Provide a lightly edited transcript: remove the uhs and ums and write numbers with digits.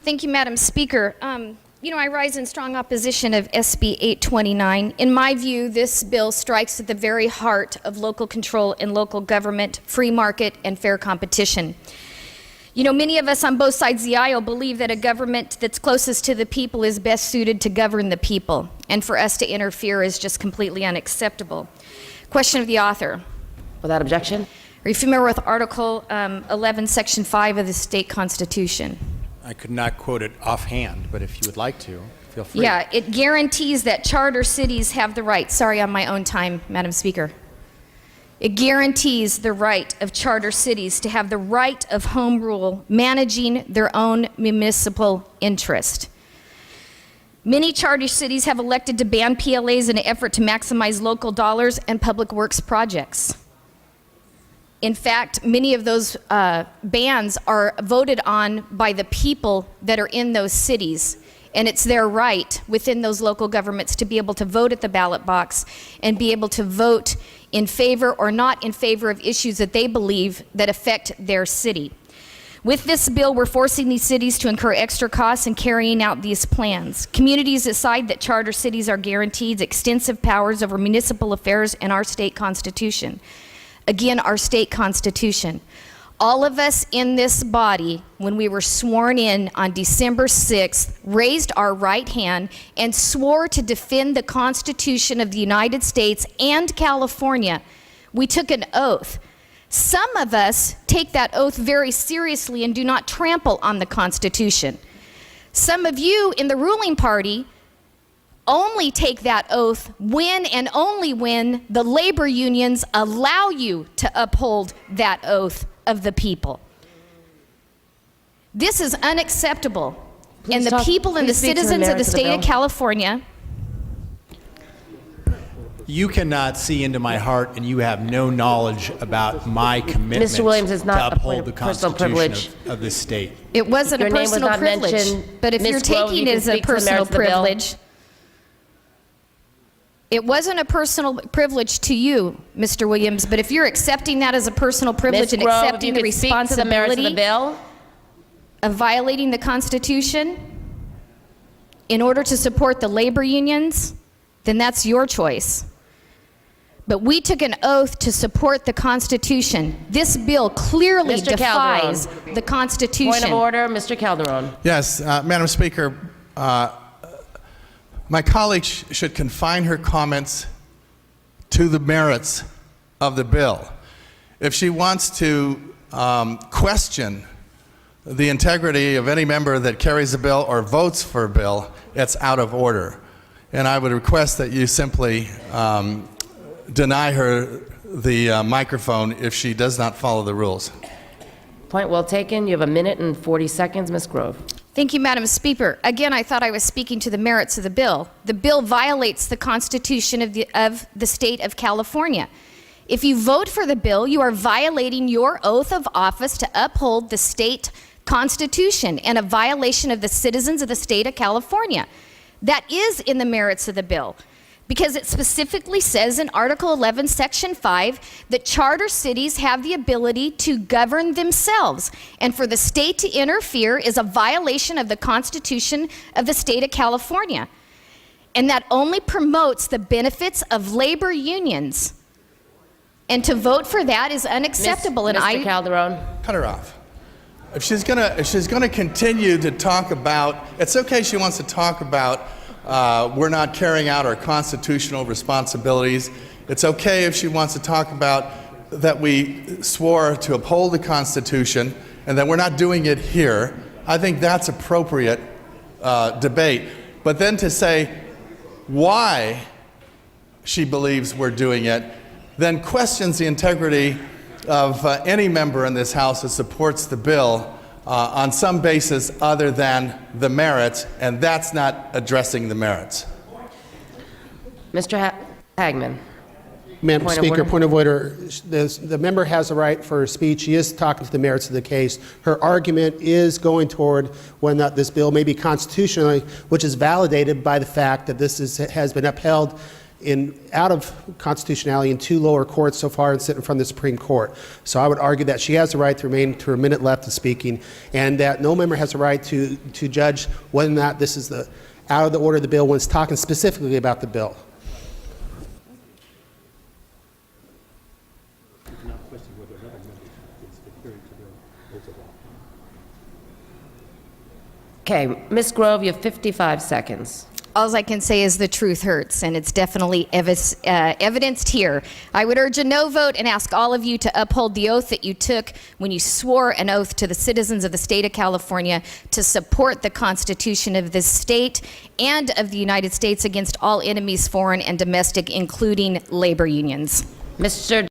Thank you, Madam Speaker. I rise in strong opposition of SB 829. In my view, this bill strikes at the very heart of local control and local government, free market, and fair competition. Many of us on both sides of the aisle believe that a government that's closest to the people is best suited to govern the people, and for us to interfere is just completely unacceptable. Question of the author. Without objection. Are you familiar with Article 11, Section 5 of the state constitution? I could not quote it offhand, but if you would like to, feel free. Yeah, it guarantees that charter cities have the right. Sorry, on my own time, Madam Speaker. It guarantees the right of charter cities to have the right of home rule, managing their own municipal interest. Many charter cities have elected to ban PLAs in an effort to maximize local dollars and public works projects. In fact, many of those bans are voted on by the people that are in those cities, and it's their right within those local governments to be able to vote at the ballot box and be able to vote in favor or not in favor of issues that they believe that affect their city. With this bill, we're forcing these cities to incur extra costs in carrying out these plans. Communities decide that charter cities are guaranteed extensive powers over municipal affairs in our state constitution. Again, our state constitution. All of us in this body, when we were sworn in on December 6th, raised our right hand and swore to defend the Constitution of the United States and California. We took an oath. Some of us take that oath very seriously and do not trample on the Constitution. Some of you in the ruling party only take that oath when and only when the labor unions allow you to uphold that oath of the people. This is unacceptable. And the people and the citizens of the state of California. You cannot see into my heart, and you have no knowledge about my commitment Mr. Williams is not to uphold the Constitution of this state. It wasn't a personal privilege, but if you're taking it as a personal privilege, it wasn't a personal privilege to you, Mr. Williams, but if you're accepting that as a personal privilege and accepting the responsibility of violating the Constitution in order to support the labor unions, then that's your choice. But we took an oath to support the Constitution. This bill clearly defies the Constitution. Point of order, Mr. Calderon. Yes, Madam Speaker, my colleague should confine her comments to the merits of the bill. If she wants to question the integrity of any member that carries a bill or votes for a bill, it's out of order. And I would request that you simply deny her the microphone if she does not follow the rules. Point well taken. You have 1 minute and 40 seconds, Ms. Grove. Thank you, Madam Speaker. Again, I thought I was speaking to the merits of the bill. The bill violates the Constitution of the state of California. If you vote for the bill, you are violating your oath of office to uphold the state constitution and a violation of the citizens of the state of California. That is in the merits of the bill, because it specifically says in Article 11, Section 5, that charter cities have the ability to govern themselves, and for the state to interfere is a violation of the Constitution of the state of California. And that only promotes the benefits of labor unions. And to vote for that is unacceptable. Mr. Calderon. Cut her off. If she's gonna continue to talk about, it's okay she wants to talk about we're not carrying out our constitutional responsibilities. It's okay if she wants to talk about that we swore to uphold the Constitution and that we're not doing it here. I think that's appropriate debate. But then to say why she believes we're doing it, then questions the integrity of any member in this House that supports the bill on some basis other than the merits, and that's not addressing the merits. Mr. Hagman. Madam Speaker, point of order. The member has a right for speech. She is talking to the merits of the case. Her argument is going toward whether or not this bill may be constitutional, which is validated by the fact that this has been upheld out of constitutionality in 2 lower courts so far and sitting in front of the Supreme Court. So I would argue that she has the right to remain to her minute left of speaking, and that no member has the right to judge whether or not this is out of the order of the bill when it's talking specifically about the bill. Okay, Ms. Grove, you have 55 seconds. All I can say is the truth hurts, and it's definitely evidenced here. I would urge a no vote and ask all of you to uphold the oath that you took when you swore an oath to the citizens of the state of California to support the Constitution of this state and of the United States against all enemies, foreign and domestic, including labor unions. Mr.